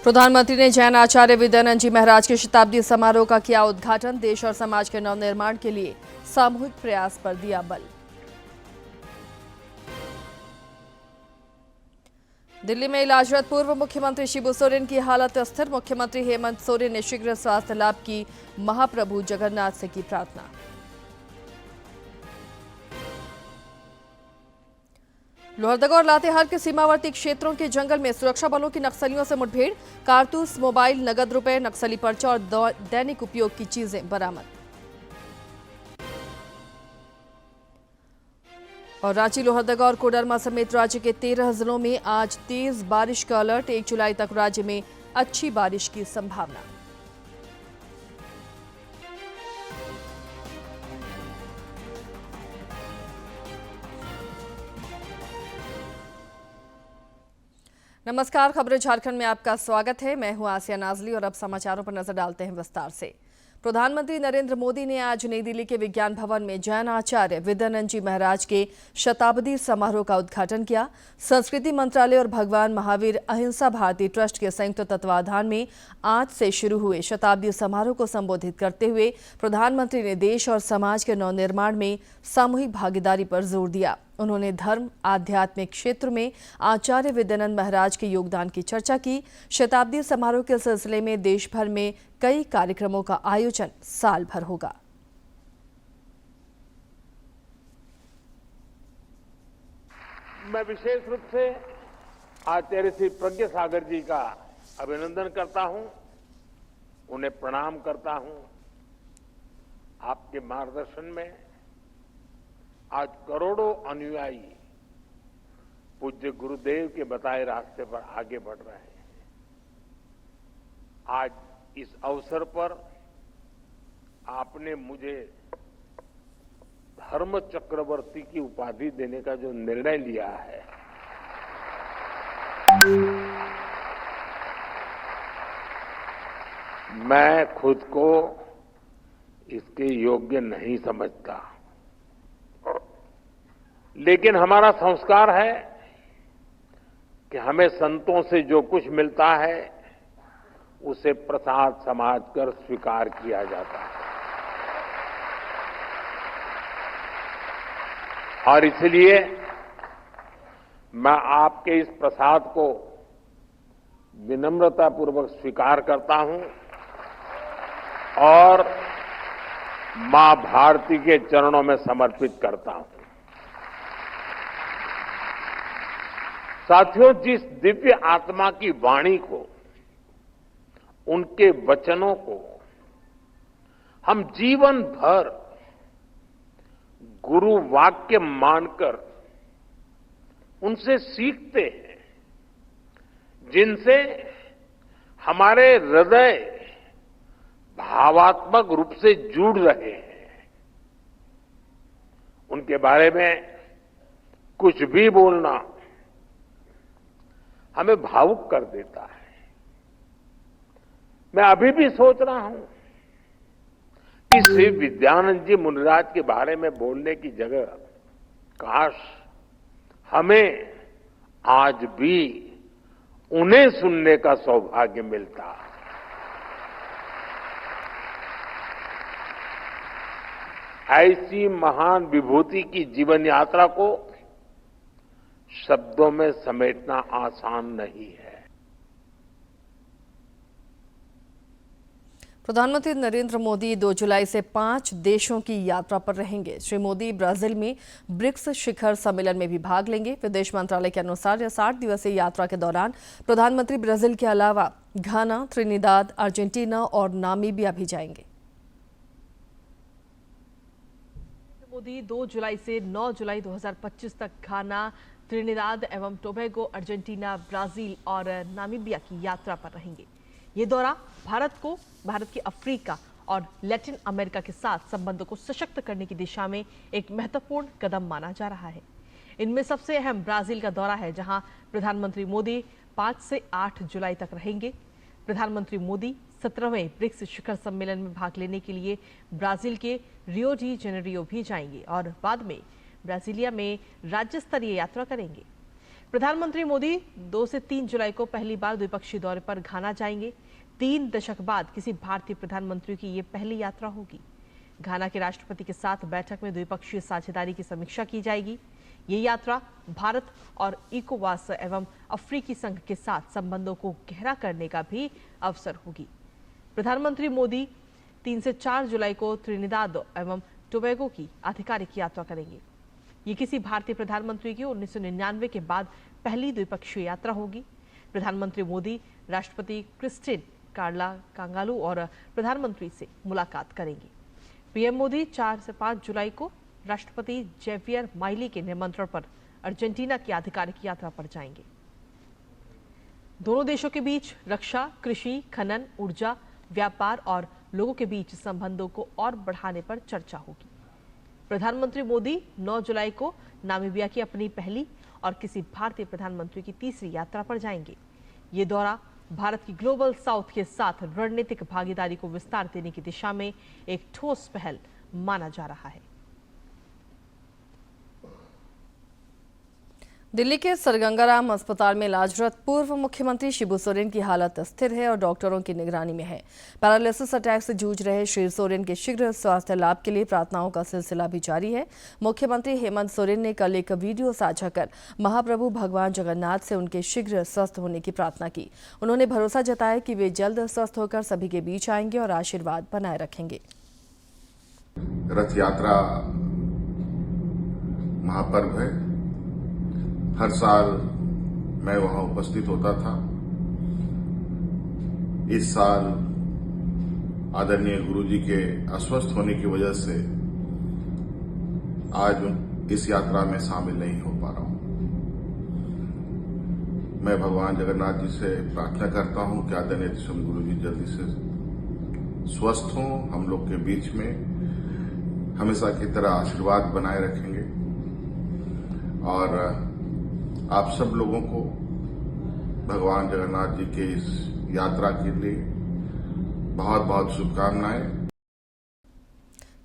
प्रधानमंत्री ने जैन आचार्य विद्यानंद जी महाराज के शताब्दी समारोह का किया उद्घाटन। देश और समाज के नवनिर्माण के लिए सामूहिक प्रयास पर दिया बल। दिल्ली में इलाजरत पूर्व मुख्यमंत्री शिबू सोरेन की हालत स्थिर। मुख्यमंत्री हेमंत सोरेन ने शीघ्र स्वास्थ्य लाभ की महाप्रभु जगन्नाथ से की प्रार्थना। लोहरदगा और लातेहार के सीमावर्ती क्षेत्रों के जंगल में सुरक्षा बलों की नक्सलियों से मुठभेड़। कारतूस, मोबाइल, नगद रुपए, नक्सली पर्चा और दैनिक उपयोग की चीजें बरामद। और रांची, लोहरदगा और कोडरमा समेत राज्य के 13 जिलों में आज तेज बारिश का अलर्ट। 1 जुलाई तक राज्य में अच्छी बारिश की संभावना। नमस्कार, खबरें झारखंड में आपका स्वागत है। मैं हूं आसिया नाजली और अब समाचारों पर नजर डालते हैं विस्तार से। प्रधानमंत्री नरेंद्र मोदी ने आज नई दिल्ली के विज्ञान भवन में जैन आचार्य विद्यानंद जी महाराज के शताब्दी समारोह का उद्घाटन किया। संस्कृति मंत्रालय और भगवान महावीर अहिंसा भारती ट्रस्ट के संयुक्त तत्वाधान में आज से शुरू हुए शताब्दी समारोह को संबोधित करते हुए प्रधानमंत्री ने देश और समाज के नवनिर्माण में सामूहिक भागीदारी पर जोर दिया। उन्होंने धर्म आध्यात्मिक क्षेत्र में आचार्य विद्यानंद महाराज के योगदान की चर्चा की। शताब्दी समारोह के सिलसिले में देश भर में कई कार्यक्रमों का आयोजन साल भर होगा। मैं विशेष रूप से आचार्य श्री प्रज्ञा सागर जी का अभिनंदन करता हूं, उन्हें प्रणाम करता हूं। आपके मार्गदर्शन में आज करोड़ों अनुयायी पूज्य गुरुदेव के बताए रास्ते पर आगे बढ़ रहे हैं। आज इस अवसर पर आपने मुझे धर्म चक्रवर्ती की उपाधि देने का जो निर्णय लिया है, मैं खुद को इसके योग्य नहीं समझता, लेकिन हमारा संस्कार है कि हमें संतों से जो कुछ मिलता है उसे प्रसाद समझकर स्वीकार किया जाता है। और इसलिए मैं आपके इस प्रसाद को विनम्रतापूर्वक स्वीकार करता हूं और मां भारती के चरणों में समर्पित करता हूं। साथियों, जिस दिव्य आत्मा की वाणी को, उनके वचनों को हम जीवन भर गुरु वाक्य मानकर उनसे सीखते हैं, जिनसे हमारे हृदय भावात्मक रूप से जुड़ रहे हैं, उनके बारे में कुछ भी बोलना हमें भावुक कर देता है। मैं अभी भी सोच रहा हूं कि श्री विद्यानंद जी मुनिराज के बारे में बोलने की जगह काश हमें आज भी उन्हें सुनने का सौभाग्य मिलता। ऐसी महान विभूति की जीवन यात्रा को शब्दों में समेटना आसान नहीं है। प्रधानमंत्री नरेंद्र मोदी 2 जुलाई से 5 देशों की यात्रा पर रहेंगे। श्री मोदी ब्राजील में ब्रिक्स शिखर सम्मेलन में भी भाग लेंगे। विदेश मंत्रालय के अनुसार यह 60 दिवसीय यात्रा के दौरान प्रधानमंत्री ब्राजील के अलावा घाना, त्रिनिदाद, अर्जेंटीना और नामीबिया भी जाएंगे। मोदी 2 जुलाई से 9 जुलाई 2025 तक घाना, त्रिनिदाद एवं टोबैगो, अर्जेंटीना, ब्राजील और नामीबिया की यात्रा पर रहेंगे। ये दौरा भारत की अफ्रीका और लैटिन अमेरिका के साथ संबंधों को सशक्त करने की दिशा में एक महत्वपूर्ण कदम माना जा रहा है। इनमें सबसे अहम ब्राजील का दौरा है, जहां प्रधानमंत्री मोदी 5 से 8 जुलाई तक रहेंगे। प्रधानमंत्री मोदी 17वें ब्रिक्स शिखर सम्मेलन में भाग लेने के लिए ब्राजील के रियो डी जेनेरियो भी जाएंगे और बाद में ब्राजीलिया में राज्य स्तरीय यात्रा करेंगे। प्रधानमंत्री मोदी 2 से 3 जुलाई को पहली बार द्विपक्षीय दौरे पर घाना जाएंगे। 3 दशक बाद किसी भारतीय प्रधानमंत्री की ये पहली यात्रा होगी। घाना के राष्ट्रपति के साथ बैठक में द्विपक्षीय साझेदारी की समीक्षा की जाएगी। ये यात्रा भारत और इकोवास एवं अफ्रीकी संघ के साथ संबंधों को गहरा करने का भी अवसर होगी। प्रधानमंत्री मोदी 3 से 4 जुलाई को त्रिनिदाद एवं टोबैगो की आधिकारिक यात्रा करेंगे। ये किसी भारतीय प्रधानमंत्री की 1999 के बाद पहली द्विपक्षीय यात्रा होगी। प्रधानमंत्री मोदी राष्ट्रपति क्रिस्टिन कार्ला कांगालू और प्रधानमंत्री से मुलाकात करेंगे। पीएम मोदी 4 से 5 जुलाई को राष्ट्रपति जेवियर माइली के निमंत्रण पर अर्जेंटीना की आधिकारिक यात्रा पर जाएंगे। दोनों देशों के बीच रक्षा, कृषि, खनन, ऊर्जा, व्यापार और लोगों के बीच संबंधों को और बढ़ाने पर चर्चा होगी। प्रधानमंत्री मोदी 9 जुलाई को नामीबिया की अपनी पहली और किसी भारतीय प्रधानमंत्री की तीसरी यात्रा पर जाएंगे। ये दौरा भारत की ग्लोबल साउथ के साथ रणनीतिक भागीदारी को विस्तार देने की दिशा में एक ठोस पहल माना जा रहा है। दिल्ली के सरगंगाराम अस्पताल में इलाजरत पूर्व मुख्यमंत्री शिबू सोरेन की हालत स्थिर है और डॉक्टरों की निगरानी में है। पैरालिसिस अटैक से जूझ रहे श्री सोरेन के शीघ्र स्वास्थ्य लाभ के लिए प्रार्थनाओं का सिलसिला भी जारी है। मुख्यमंत्री हेमंत सोरेन ने कल एक वीडियो साझा कर महाप्रभु भगवान जगन्नाथ से उनके शीघ्र स्वस्थ होने की प्रार्थना की। उन्होंने भरोसा जताया कि वे जल्द स्वस्थ होकर सभी के बीच आएंगे और आशीर्वाद बनाए रखेंगे। रथ यात्रा महापर्व है। हर साल मैं वहां उपस्थित होता था। इस साल आदरणीय गुरुजी के अस्वस्थ होने की वजह से आज इस यात्रा में शामिल नहीं हो पा रहा हूं। मैं भगवान जगन्नाथ जी से प्रार्थना करता हूं कि आदरणीय स्वयं गुरुजी जल्दी से स्वस्थ हों, हम लोग के बीच में हमेशा की तरह आशीर्वाद बनाए रखेंगे और आप सब लोगों को भगवान जगन्नाथ जी के इस यात्रा के लिए बहुत बहुत शुभकामनाएं।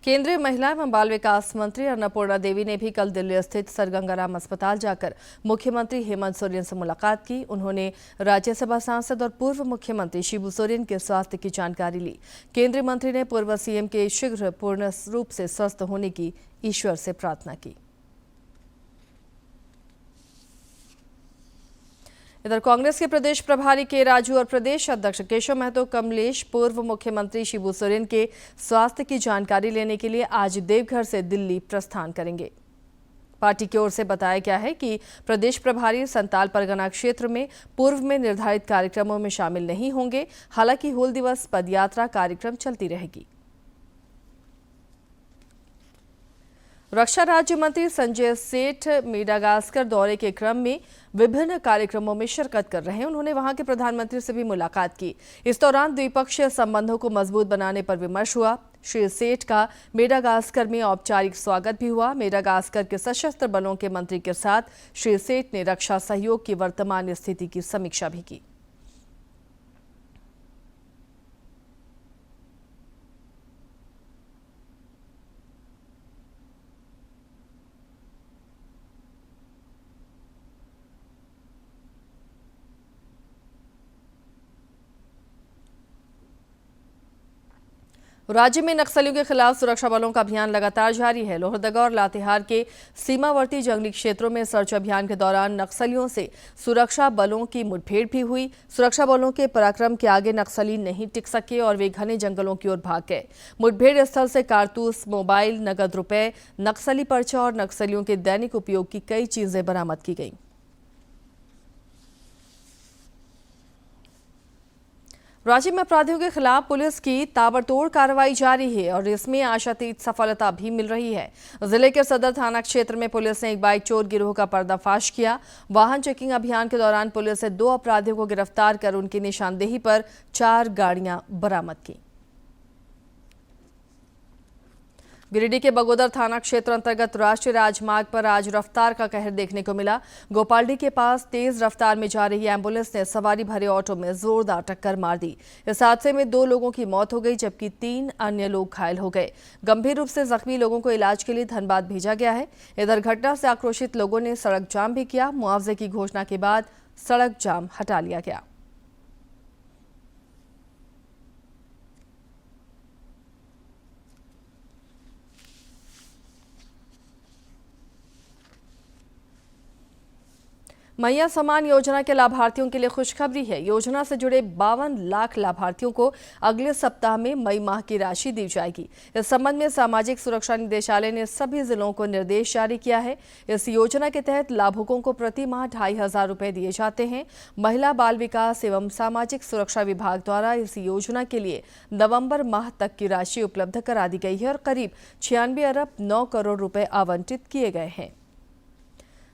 केंद्रीय महिला एवं बाल विकास मंत्री अन्नपूर्णा देवी ने भी कल दिल्ली स्थित सरगंगाराम अस्पताल जाकर मुख्यमंत्री हेमंत सोरेन से मुलाकात की। उन्होंने राज्यसभा सांसद और पूर्व मुख्यमंत्री शिबू सोरेन के स्वास्थ्य की जानकारी ली। केंद्रीय मंत्री ने पूर्व सीएम के शीघ्र पूर्ण रूप से स्वस्थ होने की ईश्वर से प्रार्थना की। इधर कांग्रेस के प्रदेश प्रभारी के राजू और प्रदेश अध्यक्ष केशव महतो कमलेश पूर्व मुख्यमंत्री शिबू सोरेन के स्वास्थ्य की जानकारी लेने के लिए आज देवघर से दिल्ली प्रस्थान करेंगे। पार्टी की ओर से बताया गया है कि प्रदेश प्रभारी संताल परगना क्षेत्र में पूर्व में निर्धारित कार्यक्रमों में शामिल नहीं होंगे। हालांकि हूल दिवस पदयात्रा कार्यक्रम चलती रहेगी। रक्षा राज्य मंत्री संजय सेठ मेडागास्कर दौरे के क्रम में विभिन्न कार्यक्रमों में शिरकत कर रहे हैं। उन्होंने वहां के प्रधानमंत्री से भी मुलाकात की। इस दौरान द्विपक्षीय संबंधों को मजबूत बनाने पर विमर्श हुआ। श्री सेठ का मेडागास्कर में औपचारिक स्वागत भी हुआ। मेडागास्कर के सशस्त्र बलों के मंत्री के साथ श्री सेठ ने रक्षा सहयोग की वर्तमान स्थिति की समीक्षा भी की। राज्य में नक्सलियों के खिलाफ सुरक्षा बलों का अभियान लगातार जारी है। लोहरदगा और लातेहार के सीमावर्ती जंगली क्षेत्रों में सर्च अभियान के दौरान नक्सलियों से सुरक्षा बलों की मुठभेड़ भी हुई। सुरक्षा बलों के पराक्रम के आगे नक्सली नहीं टिक सके और वे घने जंगलों की ओर भाग गए। मुठभेड़ स्थल से कारतूस, मोबाइल, नगद रुपए, नक्सली पर्चा और नक्सलियों के दैनिक उपयोग की कई चीजें बरामद की गई। राज्य में अपराधियों के खिलाफ पुलिस की ताबड़तोड़ कार्रवाई जारी है और इसमें आशातीत सफलता भी मिल रही है। जिले के सदर थाना क्षेत्र में पुलिस ने एक बाइक चोर गिरोह का पर्दाफाश किया। वाहन चेकिंग अभियान के दौरान पुलिस ने 2 अपराधियों को गिरफ्तार कर उनकी निशानदेही पर 4 गाड़ियां बरामद की। गिरिडीह के बगोदर थाना क्षेत्र अंतर्गत राष्ट्रीय राजमार्ग पर आज रफ्तार का कहर देखने को मिला। गोपालडी के पास तेज रफ्तार में जा रही एम्बुलेंस ने सवारी भरे ऑटो में जोरदार टक्कर मार दी। इस हादसे में 2 लोगों की मौत हो गई जबकि 3 अन्य लोग घायल हो गए। गंभीर रूप से जख्मी लोगों को इलाज के लिए धनबाद भेजा गया है। इधर घटना से आक्रोशित लोगों ने सड़क जाम भी किया। मुआवजे की घोषणा के बाद सड़क जाम हटा लिया गया। मैया सम्मान योजना के लाभार्थियों के लिए खुशखबरी है। योजना से जुड़े 52 लाख लाभार्थियों को अगले सप्ताह में मई माह की राशि दी जाएगी। इस संबंध में सामाजिक सुरक्षा निदेशालय ने सभी जिलों को निर्देश जारी किया है। इस योजना के तहत लाभुकों को प्रति माह 2500 रुपए दिए जाते हैं। महिला बाल विकास एवं सामाजिक सुरक्षा विभाग द्वारा इस योजना के लिए नवंबर माह तक की राशि उपलब्ध करा दी गई है और करीब 96 अरब 9 करोड़ रुपए आवंटित किए गए हैं।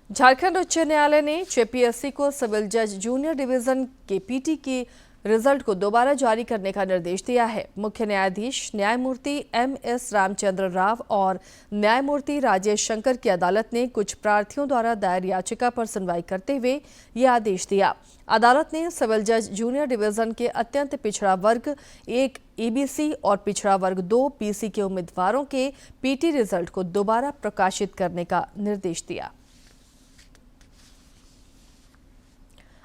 झारखंड उच्च न्यायालय ने जेपीएससी को सिविल जज जूनियर डिवीजन के पीटी के रिजल्ट को दोबारा जारी करने का निर्देश दिया है। मुख्य न्यायाधीश न्यायमूर्ति एमएस रामचंद्र राव और न्यायमूर्ति राजेश शंकर की अदालत ने कुछ प्रार्थियों द्वारा दायर याचिका पर सुनवाई करते हुए ये आदेश दिया। अदालत ने सिविल जज जूनियर डिवीजन के अत्यंत पिछड़ा वर्ग 1 ईबीसी और पिछड़ा वर्ग 2 पीसी के उम्मीदवारों के पीटी रिजल्ट को दोबारा प्रकाशित करने का निर्देश दिया।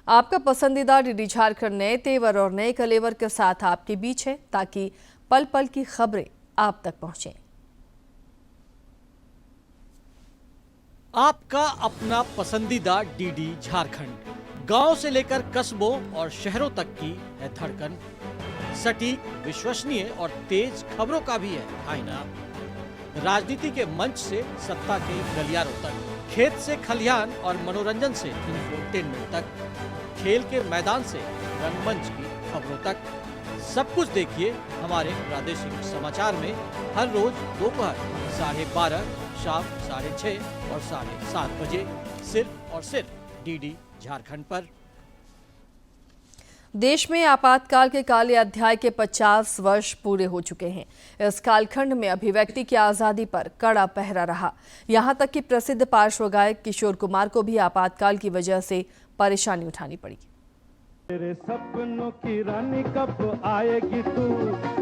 आपका पसंदीदा डीडी झारखंड नए तेवर और नए कलेवर के साथ आपके बीच है ताकि पल पल की खबरें आप तक पहुंचें। आपका अपना पसंदीदा डीडी झारखंड, गांव से लेकर कस्बों और शहरों तक की है धड़कन। सटीक, विश्वसनीय और तेज खबरों का भी है आईना। राजनीति के मंच से सत्ता के गलियारों तक, खेत से खलिहान और मनोरंजन से इंफोटेनमेंट तक, खेल के मैदान से रंगमंच की खबरों तक, सब कुछ देखिए हमारे प्रादेशिक समाचार में हर रोज दोपहर 12:30, शाम 6:30 और 7:30 बजे, सिर्फ और सिर्फ डीडी झारखंड पर। देश में आपातकाल के काले अध्याय के 50 वर्ष पूरे हो चुके हैं। इस कालखंड में अभिव्यक्ति की आजादी पर कड़ा पहरा रहा। यहां तक कि प्रसिद्ध पार्श्व गायक किशोर कुमार को भी आपातकाल की वजह से परेशानी उठानी पड़ी। तेरे सपनों की रानी कब आएगी तू,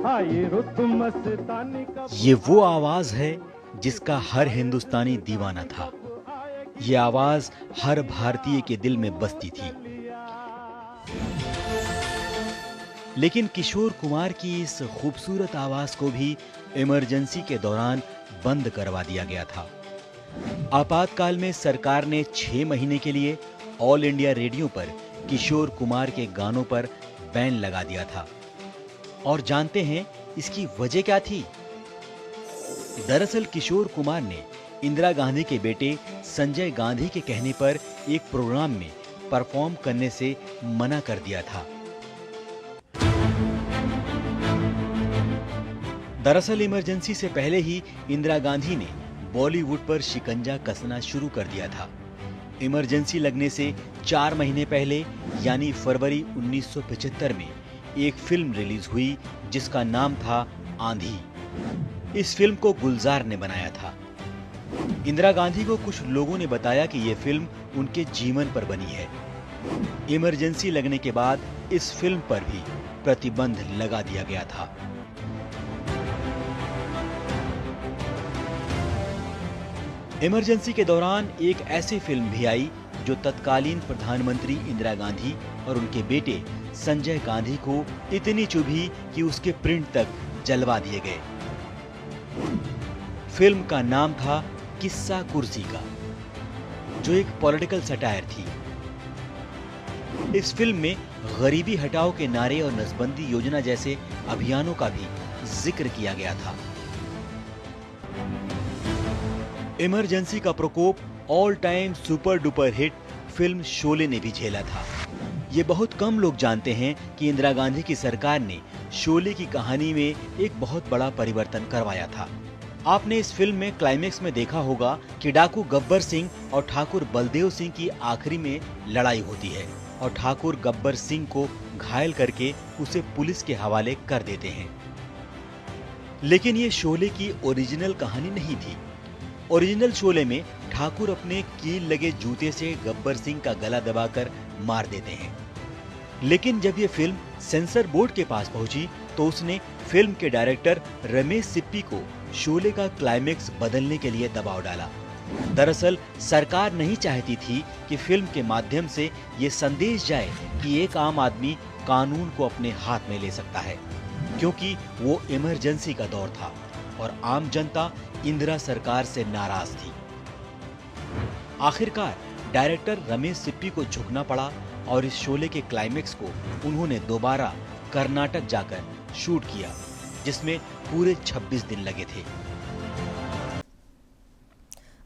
आई रुत मस्तानी कब। ये वो आवाज है जिसका हर हिंदुस्तानी दीवाना था। ये आवाज हर भारतीय के दिल में बसती थी। लेकिन किशोर कुमार की इस खूबसूरत आवाज को भी इमरजेंसी के दौरान बंद करवा दिया गया था। आपातकाल में सरकार ने 6 महीने के लिए ऑल इंडिया रेडियो पर किशोर कुमार के गानों पर बैन लगा दिया था। और जानते हैं इसकी वजह क्या थी? दरअसल किशोर कुमार ने इंदिरा गांधी के बेटे संजय गांधी के कहने पर एक प्रोग्राम में परफॉर्म करने से मना कर दिया था। दरअसल इमरजेंसी से पहले ही इंदिरा गांधी ने बॉलीवुड पर शिकंजा कसना शुरू कर दिया था। इमरजेंसी लगने से 4 महीने पहले यानी फरवरी 1975 में एक फिल्म रिलीज हुई जिसका नाम था आंधी। इस फिल्म को गुलजार ने बनाया था। इंदिरा गांधी को कुछ लोगों ने बताया कि यह फिल्म उनके जीवन पर बनी है। इमरजेंसी लगने के बाद इस फिल्म पर भी प्रतिबंध लगा दिया गया था। इमरजेंसी के दौरान एक ऐसी फिल्म भी आई जो तत्कालीन प्रधानमंत्री इंदिरा गांधी और उनके बेटे संजय गांधी को इतनी चुभी कि उसके प्रिंट तक जलवा दिए गए। फिल्म का नाम था किस्सा कुर्सी का, जो एक पॉलिटिकल सटायर थी। इस फिल्म में गरीबी हटाओ के नारे और नसबंदी योजना जैसे अभियानों का भी जिक्र किया गया था। इमरजेंसी का प्रकोप all time super duper hit film Sholay ने भी झेला था। ये बहुत कम लोग जानते हैं कि इंदिरा गांधी की सरकार ने शोले की कहानी में एक बहुत बड़ा परिवर्तन करवाया था। आपने इस फिल्म में क्लाइमेक्स में देखा होगा कि डाकू गब्बर सिंह और ठाकुर बलदेव सिंह की आखिरी में लड़ाई होती है और ठाकुर गब्बर सिंह को घायल करके उसे पुलिस के हवाले कर देते हैं। लेकिन ये शोले की ओरिजिनल कहानी नहीं थी। ओरिजिनल शोले में ठाकुर अपने कील लगे जूते से गब्बर सिंह का गला दबाकर मार देते हैं। लेकिन जब ये फिल्म सेंसर बोर्ड के पास पहुंची तो उसने फिल्म के डायरेक्टर रमेश सिप्पी को शोले का क्लाइमेक्स बदलने के लिए दबाव डाला। दरअसल सरकार नहीं चाहती थी कि फिल्म के माध्यम से ये संदेश जाए कि एक आम आदमी कानून को अपने हाथ में ले सकता है, क्योंकि वो इमरजेंसी का दौर था और आम जनता इंदिरा सरकार से नाराज थी। आखिरकार डायरेक्टर रमेश सिप्पी को झुकना पड़ा और इस शोले के क्लाइमेक्स को उन्होंने दोबारा कर्नाटक जाकर शूट किया, जिसमें पूरे 26 दिन लगे थे।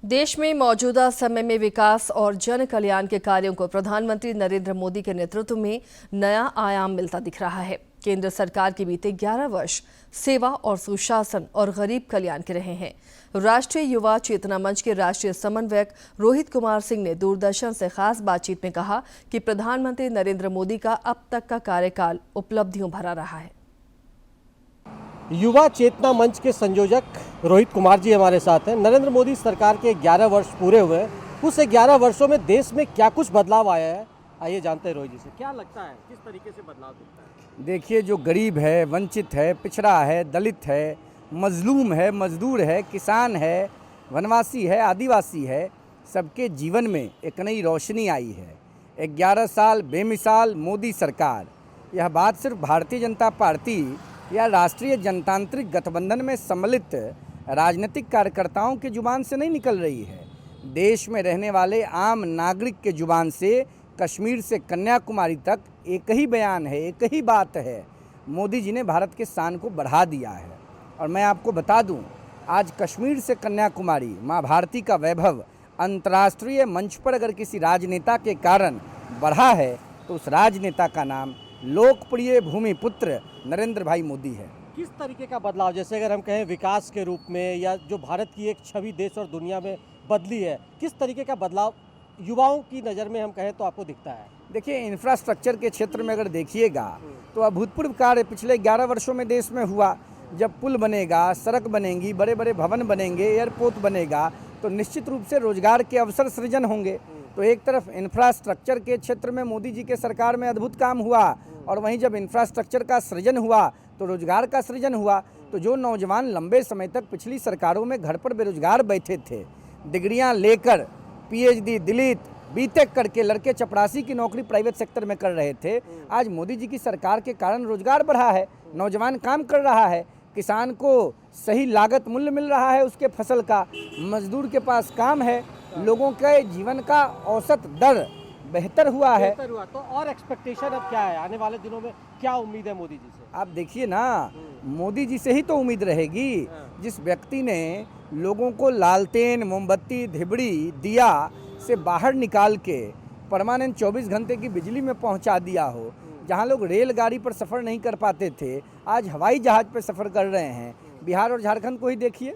देश में मौजूदा समय में विकास और जन कल्याण के कार्यों को प्रधानमंत्री नरेंद्र मोदी के नेतृत्व में नया आयाम मिलता दिख रहा है। केंद्र सरकार के बीते 11 वर्ष सेवा और सुशासन और गरीब कल्याण के रहे हैं। राष्ट्रीय युवा चेतना मंच के राष्ट्रीय समन्वयक रोहित कुमार सिंह ने दूरदर्शन से खास बातचीत में कहा कि प्रधानमंत्री नरेंद्र मोदी का अब तक का कार्यकाल उपलब्धियों भरा रहा है। युवा चेतना मंच के संयोजक रोहित कुमार जी हमारे साथ हैं। नरेंद्र मोदी सरकार के 11 वर्ष पूरे हुए हैं। उस 11 वर्षों में देश में क्या कुछ बदलाव आया है, आइए जानते हैं रोहित जी से। क्या लगता है किस तरीके से बदलाव दिखता है? देखिए, जो गरीब है, वंचित है, पिछड़ा है, दलित है, मजलूम है, मजदूर है, किसान है, वनवासी है, आदिवासी है, सबके जीवन में एक नई रोशनी आई है। 11 साल बेमिसाल मोदी सरकार, यह बात सिर्फ भारतीय जनता पार्टी या राष्ट्रीय जनतांत्रिक गठबंधन में सम्मिलित राजनीतिक कार्यकर्ताओं की जुबान से नहीं निकल रही है। देश में रहने वाले आम नागरिक के जुबान से कश्मीर से कन्याकुमारी तक एक ही बयान है, एक ही बात है, मोदी जी ने भारत के शान को बढ़ा दिया है। और मैं आपको बता दूं, आज कश्मीर से कन्याकुमारी माँ भारती का वैभव अंतर्राष्ट्रीय मंच पर अगर किसी राजनेता के कारण बढ़ा है तो उस राजनेता का नाम लोकप्रिय भूमिपुत्र नरेंद्र भाई मोदी है। किस तरीके का बदलाव, जैसे अगर हम कहें विकास के रूप में, या जो भारत की एक छवि देश और दुनिया में बदली है, किस तरीके का बदलाव युवाओं की नज़र में हम कहें तो आपको दिखता है? देखिए, इंफ्रास्ट्रक्चर के क्षेत्र में अगर देखिएगा तो अभूतपूर्व कार्य पिछले 11 वर्षों में देश में हुआ। जब पुल बनेगा, सड़क बनेंगी, बड़े बड़े भवन बनेंगे, एयरपोर्ट बनेगा, तो निश्चित रूप से रोजगार के अवसर सृजन होंगे। तो एक तरफ इंफ्रास्ट्रक्चर के क्षेत्र में मोदी जी के सरकार में अद्भुत काम हुआ, और वहीं जब इंफ्रास्ट्रक्चर का सृजन हुआ तो रोजगार का सृजन हुआ। तो जो नौजवान लंबे समय तक पिछली सरकारों में घर पर बेरोजगार बैठे थे, डिग्रियां लेकर PhD, दिलीट, बीटेक करके लड़के चपरासी की नौकरी प्राइवेट सेक्टर में कर रहे थे, आज मोदी जी की सरकार के कारण रोजगार बढ़ा है, नौजवान काम कर रहा है, किसान को सही लागत मूल्य मिल रहा है उसके फसल का, मजदूर के पास काम है, लोगों के जीवन का औसत दर बेहतर हुआ है। तो और एक्सपेक्टेशन अब क्या है, आने वाले दिनों में क्या उम्मीद है मोदी जी से? आप देखिए ना, मोदी जी से ही तो उम्मीद रहेगी। जिस व्यक्ति ने लोगों को लालटेन, मोमबत्ती, धिबड़ी, दिया से बाहर निकाल के परमानेंट 24 घंटे की बिजली में पहुंचा दिया हो, जहां लोग रेलगाड़ी पर सफ़र नहीं कर पाते थे, आज हवाई जहाज़ पर सफ़र कर रहे हैं। बिहार और झारखंड को ही देखिए,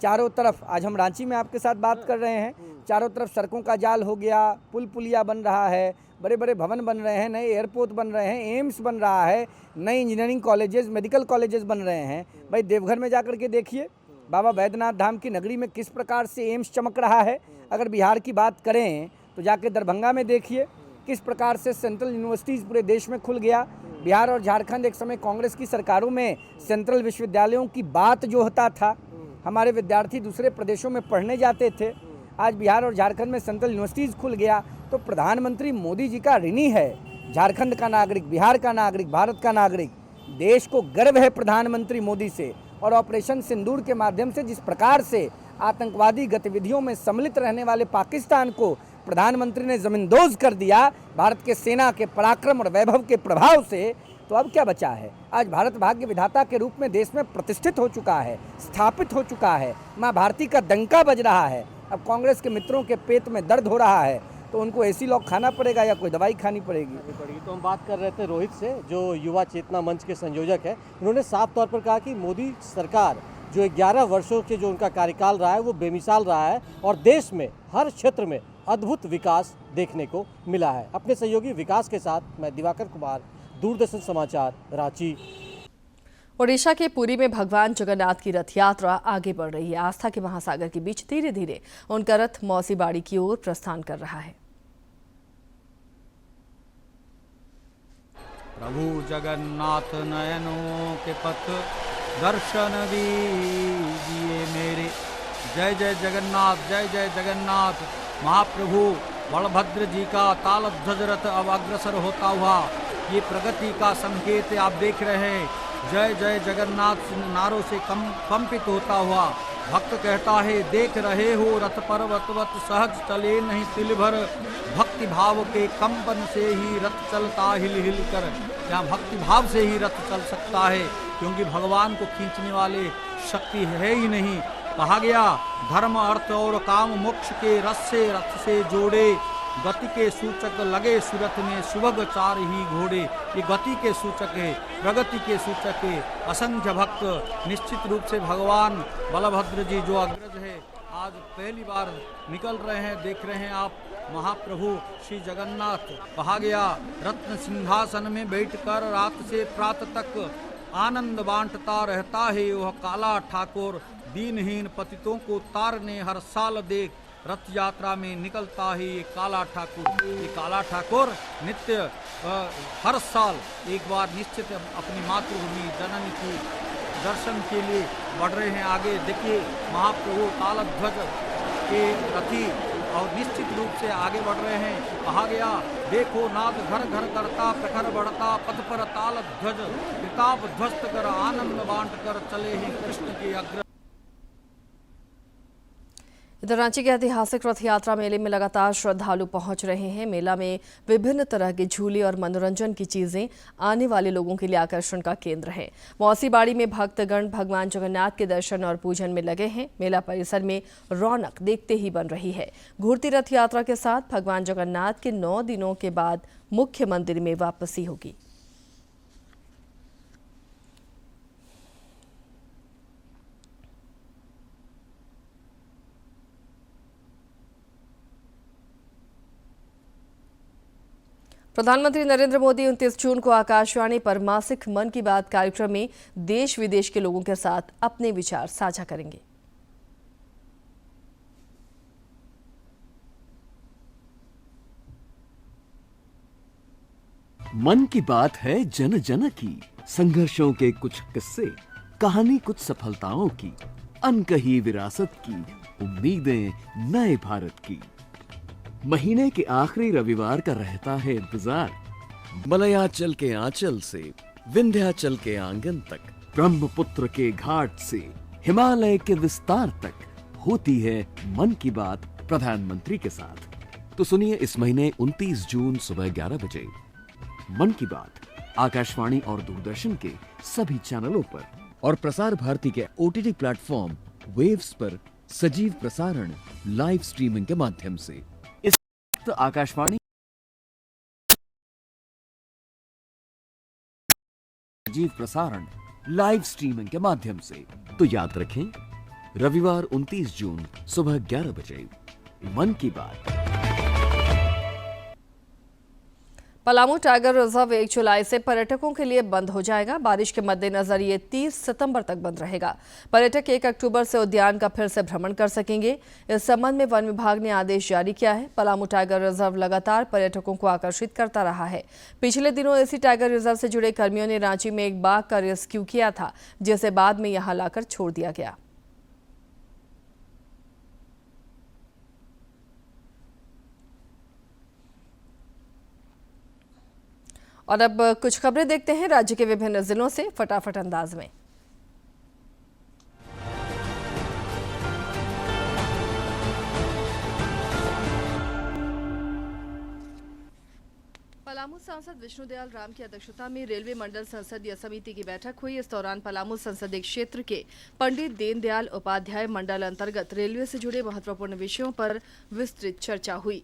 चारों तरफ, आज हम रांची में आपके साथ बात कर रहे हैं, चारों तरफ सड़कों का जाल हो गया, पुल पुलिया बन रहा है, बड़े बड़े भवन बन रहे हैं, नए एयरपोर्ट बन रहे हैं, एम्स बन रहा है, नए इंजीनियरिंग कॉलेजेस, मेडिकल कॉलेजेस बन रहे हैं। भाई देवघर में जाकर के देखिए, बाबा बैद्यनाथ धाम की नगरी में किस प्रकार से एम्स चमक रहा है। अगर बिहार की बात करें तो जाके दरभंगा में देखिए किस प्रकार से सेंट्रल यूनिवर्सिटीज़ पूरे देश में खुल गया। बिहार और झारखंड एक समय कांग्रेस की सरकारों में सेंट्रल विश्वविद्यालयों की बात जो होता था, हमारे विद्यार्थी दूसरे प्रदेशों में पढ़ने जाते थे, आज बिहार और झारखंड में सेंट्रल यूनिवर्सिटीज़ खुल गया। तो प्रधानमंत्री मोदी जी का ऋणी है झारखंड का नागरिक, बिहार का नागरिक, भारत का नागरिक। देश को गर्व है प्रधानमंत्री मोदी से, और ऑपरेशन सिंदूर के माध्यम से जिस प्रकार से आतंकवादी गतिविधियों में सम्मिलित रहने वाले पाकिस्तान को प्रधानमंत्री ने जमींदोज कर दिया भारत के सेना के पराक्रम और वैभव के प्रभाव से, तो अब क्या बचा है? आज भारत भाग्य विधाता के रूप में देश में प्रतिष्ठित हो चुका है, स्थापित हो चुका है, माँ भारती का डंका बज रहा है। अब कांग्रेस के मित्रों के पेट में दर्द हो रहा है तो उनको एसी लॉक खाना पड़ेगा या कोई दवाई खानी पड़ेगी। तो हम बात कर रहे थे रोहित से, जो युवा चेतना मंच के संयोजक है। उन्होंने साफ तौर पर कहा कि मोदी सरकार जो 11 वर्षों के जो उनका कार्यकाल रहा है वो बेमिसाल रहा है, और देश में हर क्षेत्र में अद्भुत विकास देखने को मिला है। अपने सहयोगी विकास के साथ मैं दिवाकर कुमार, दूरदर्शन समाचार, रांची। ओडिशा के पुरी में भगवान जगन्नाथ की रथ यात्रा आगे बढ़ रही है। आस्था के महासागर के बीच धीरे धीरे उनका रथ मौसी बाड़ी की ओर प्रस्थान कर रहा है। प्रभु जगन्नाथ नयनों के पथ दर्शन दीजिए मेरे। जय जय जगन्नाथ, जय जय जगन्नाथ। महाप्रभु बलभद्र जी का तालध्वज रथ अब अग्रसर होता हुआ ये प्रगति का संकेत आप देख रहे हैं। जय जय जगन्नाथ नारों से कंपित होता हुआ भक्त कहता है, देख रहे हो रथ पर्वतवत सहज चले नहीं तिल भर। भक्ति भाव के कंपन से ही रथ चलता हिल हिल कर। यहाँ भक्ति भाव से ही रथ चल सकता है, क्योंकि भगवान को खींचने वाले शक्ति है ही नहीं। कहा गया धर्म अर्थ और काम मोक्ष के रथ से जोड़े। गति के सूचक लगे सुरथ में सुभग चार ही घोड़े। ये गति के सूचक है, प्रगति के सूचक है। असंख्य भक्त निश्चित रूप से भगवान बलभद्र जी जो अग्रज है आज पहली बार निकल रहे हैं। देख रहे हैं आप महाप्रभु श्री जगन्नाथ। कहा गया रत्न सिंहासन में बैठकर रात से प्रातः तक आनंद बांटता रहता है वह काला ठाकुर। दीनहीन पतितों को तारने हर साल देख रथ यात्रा में निकलता है ये काला ठाकुर। ये काला ठाकुर नित्य हर साल एक बार निश्चित अपनी मातृभूमि जननी की दर्शन के लिए बढ़ रहे हैं आगे। देखिए महाप्रभु तालध्वज के रथी और निश्चित रूप से आगे बढ़ रहे हैं। कहा गया देखो नाद घर घर करता प्रखर बढ़ता पथ पर तालध्वज किताब ध्वस्त कर आनंद बांट कर चले हैं कृष्ण के अग्र। इधर रांची के ऐतिहासिक रथ यात्रा मेले में लगातार श्रद्धालु पहुंच रहे हैं। मेला में विभिन्न तरह के झूले और मनोरंजन की चीजें आने वाले लोगों के लिए आकर्षण का केंद्र है। मौसी बाड़ी में भक्तगण भगवान जगन्नाथ के दर्शन और पूजन में लगे हैं। मेला परिसर में रौनक देखते ही बन रही है। घूरती रथ यात्रा के साथ भगवान जगन्नाथ के 9 दिनों के बाद मुख्य मंदिर में वापसी होगी। प्रधानमंत्री नरेंद्र मोदी 29 जून को आकाशवाणी पर मासिक मन की बात कार्यक्रम में देश विदेश के लोगों के साथ अपने विचार साझा करेंगे। मन की बात है जन जन की, संघर्षों के कुछ किस्से, कहानी कुछ सफलताओं की, अनकही विरासत की, उम्मीदें नए भारत की। महीने के आखिरी रविवार का रहता है इंतजार। मलयाचल के आंचल से विंध्याचल के आंगन तक, ब्रह्मपुत्र के घाट से हिमालय के विस्तार तक होती है मन की बात प्रधानमंत्री के साथ। तो सुनिए इस महीने 29 जून सुबह 11 बजे मन की बात आकाशवाणी और दूरदर्शन के सभी चैनलों पर और प्रसार भारती के OTT प्लेटफॉर्म वेव्स पर सजीव प्रसारण लाइव स्ट्रीमिंग के माध्यम से। आकाशवाणी सजीव प्रसारण लाइव स्ट्रीमिंग के माध्यम से। तो याद रखें रविवार 29 जून सुबह 11 बजे मन की बात। पलामू टाइगर रिजर्व 1 जुलाई से पर्यटकों के लिए बंद हो जाएगा। बारिश के मद्देनजर ये 30 सितंबर तक बंद रहेगा। पर्यटक 1 अक्टूबर से उद्यान का फिर से भ्रमण कर सकेंगे। इस संबंध में वन विभाग ने आदेश जारी किया है। पलामू टाइगर रिजर्व लगातार पर्यटकों को आकर्षित करता रहा है। पिछले दिनों इसी टाइगर रिजर्व से जुड़े कर्मियों ने रांची में एक बाघ का रेस्क्यू किया था, जिसे बाद में यहां लाकर छोड़ दिया गया। और अब कुछ खबरें देखते हैं राज्य के विभिन्न जिलों से फटाफट अंदाज में। पलामू सांसद विष्णुदयाल राम की अध्यक्षता में रेलवे मंडल संसदीय समिति की बैठक हुई। इस दौरान पलामू संसदीय क्षेत्र के पंडित दीनदयाल उपाध्याय मंडल अंतर्गत रेलवे से जुड़े महत्वपूर्ण विषयों पर विस्तृत चर्चा हुई।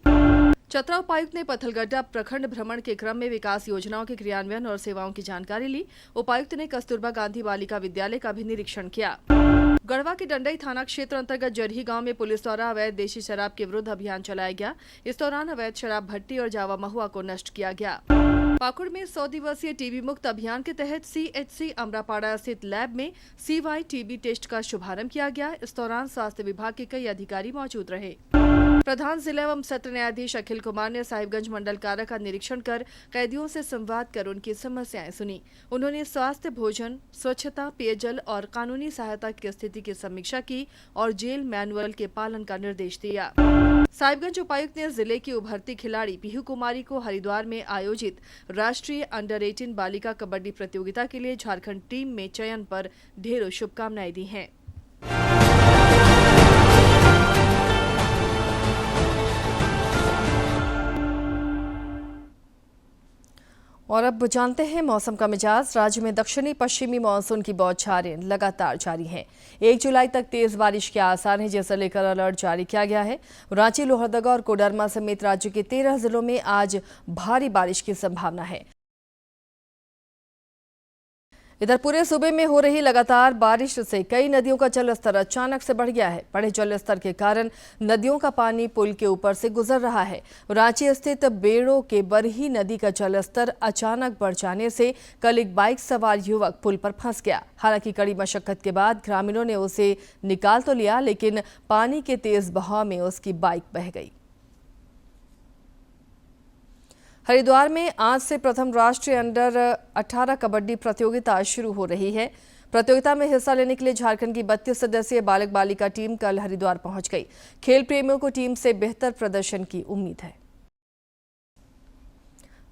चतरा उपायुक्त ने पत्थलगड्डा प्रखंड भ्रमण के क्रम में विकास योजनाओं के क्रियान्वयन और सेवाओं की जानकारी ली। उपायुक्त ने कस्तूरबा गांधी बालिका विद्यालय का भी निरीक्षण किया। गढ़वा के डंडई थाना क्षेत्र अंतर्गत जरही गांव में पुलिस द्वारा अवैध देशी शराब के विरुद्ध अभियान चलाया गया। इस दौरान अवैध शराब भट्टी और जावा महुआ को नष्ट किया गया। पाकुड़ में 100 दिवसीय टीबी मुक्त अभियान के तहत CHC अमरापाड़ा स्थित लैब में CY टीबी टेस्ट का शुभारंभ किया गया। इस दौरान स्वास्थ्य विभाग के कई अधिकारी मौजूद रहे। प्रधान जिला एवं सत्र न्यायाधीश अखिल कुमार ने साहिबगंज मंडल कारा का निरीक्षण कर कैदियों से संवाद कर उनकी समस्याएं सुनी। उन्होंने स्वास्थ्य, भोजन, स्वच्छता, पेयजल और कानूनी सहायता की स्थिति की समीक्षा की और जेल मैनुअल के पालन का निर्देश दिया। साहिबगंज उपायुक्त ने जिले की उभरती खिलाड़ी पीहू कुमारी को हरिद्वार में आयोजित राष्ट्रीय अंडर 18 बालिका कबड्डी प्रतियोगिता के लिए झारखंड टीम में चयन पर ढेरों शुभकामनाएं दी हैं। और अब जानते हैं मौसम का मिजाज। राज्य में दक्षिणी पश्चिमी मानसून की बौछारें लगातार जारी हैं। 1 जुलाई तक तेज बारिश के आसार हैं, जिसे लेकर अलर्ट जारी किया गया है। रांची, लोहरदगा और कोडरमा समेत राज्य के 13 जिलों में आज भारी बारिश की संभावना है। इधर पूरे सूबे में हो रही लगातार बारिश से कई नदियों का जलस्तर अचानक से बढ़ गया है। बढ़े जलस्तर के कारण नदियों का पानी पुल के ऊपर से गुजर रहा है। रांची स्थित बेड़ो के बरही नदी का जलस्तर अचानक बढ़ जाने से कल एक बाइक सवार युवक पुल पर फंस गया। हालांकि कड़ी मशक्कत के बाद ग्रामीणों ने उसे निकाल तो लिया, लेकिन पानी के तेज बहाव में उसकी बाइक बह गई। हरिद्वार में आज से प्रथम राष्ट्रीय अंडर 18 कबड्डी प्रतियोगिता शुरू हो रही है। प्रतियोगिता में हिस्सा लेने के लिए झारखंड की 32 सदस्यीय बालक बालिका टीम कल हरिद्वार पहुंच गई। खेल प्रेमियों को टीम से बेहतर प्रदर्शन की उम्मीद है।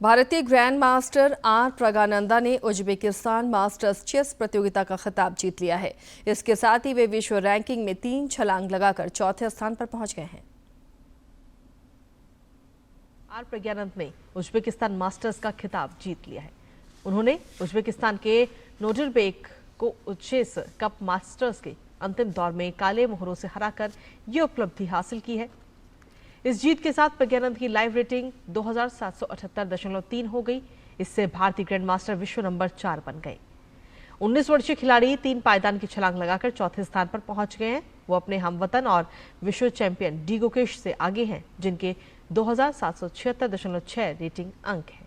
भारतीय ग्रैंड मास्टर आर प्रगानंदा ने उज्बेकिस्तान मास्टर्स चेस प्रतियोगिता का खिताब जीत लिया है। इसके साथ ही वे विश्व रैंकिंग में 3 छलांग लगाकर चौथे स्थान पर पहुंच गए हैं। आर प्रज्ञानंद ने उज्बेकिस्तान मास्टर्स का खिताब जीत लिया है। उन्होंने उज्बेकिस्तान के नोडरबेक को चेस कप मास्टर्स के अंतिम दौर में काले मोहरों से हराकर ये उपलब्धि हासिल की है। इस जीत के साथ प्रज्ञानंद की लाइव रेटिंग 2778.3 हो गई। इससे भारतीय ग्रैंड मास्टर विश्व नंबर 4 बन गए। 19 वर्षीय खिलाड़ी 3 पायदान की छलांग लगाकर चौथे स्थान पर पहुंच गए हैं। वो अपने हमवतन और विश्व चैंपियन डी गुकेश से आगे हैं, जिनके 2776.6 रेटिंग अंक है।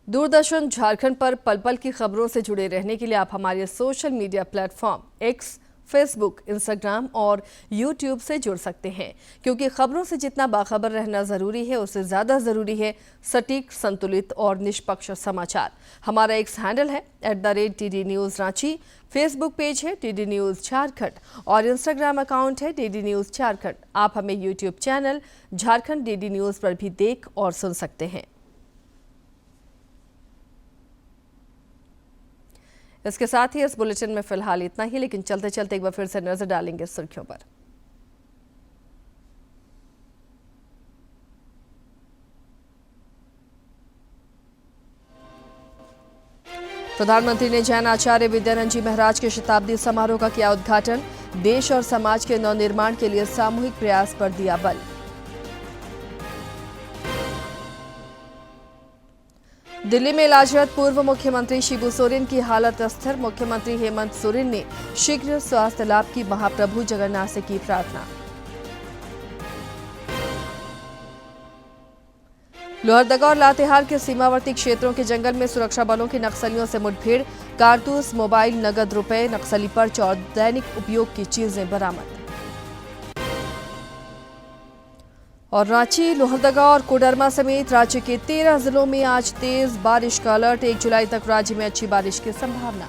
दूरदर्शन झारखंड पर पल पल की खबरों से जुड़े रहने के लिए आप हमारे social media platform x, Facebook, Instagram और यूट्यूब से जुड़ सकते हैं, क्योंकि खबरों से जितना बाखबर रहना जरूरी है, उससे ज्यादा जरूरी है सटीक, संतुलित और निष्पक्ष समाचार। हमारा एक्स हैंडल है @DD news Ranchi, Facebook page है DD न्यूज़ झारखंड और इंस्टाग्राम अकाउंट है DD न्यूज़ झारखंड। आप हमें YouTube channel Jharkhand DD news पर भी देख और सुन सकते हैं। इसके साथ ही इस बुलेटिन में फिलहाल इतना ही, लेकिन चलते चलते एक बार फिर से नजर डालेंगे सुर्खियों पर। प्रधानमंत्री ने जैन आचार्य विद्यानंद जी महाराज के शताब्दी समारोह का किया उद्घाटन। देश और समाज के नवनिर्माण के लिए सामूहिक प्रयास पर दिया बल। दिल्ली में इलाजरत पूर्व मुख्यमंत्री शिबू सोरेन की हालत स्थिर। मुख्यमंत्री हेमंत सोरेन ने शीघ्र स्वास्थ्य लाभ की महाप्रभु जगन्नाथ से की प्रार्थना। लोहरदगा और लातेहार के सीमावर्ती क्षेत्रों के जंगल में सुरक्षा बलों की नक्सलियों से मुठभेड़। कारतूस, मोबाइल, नगद रुपए, नक्सली पर्च और दैनिक उपयोग की चीजें बरामद। और रांची, लोहरदगा और कोडरमा समेत राज्य के 13 जिलों में आज तेज बारिश का अलर्ट। 1 जुलाई तक राज्य में अच्छी बारिश की संभावना।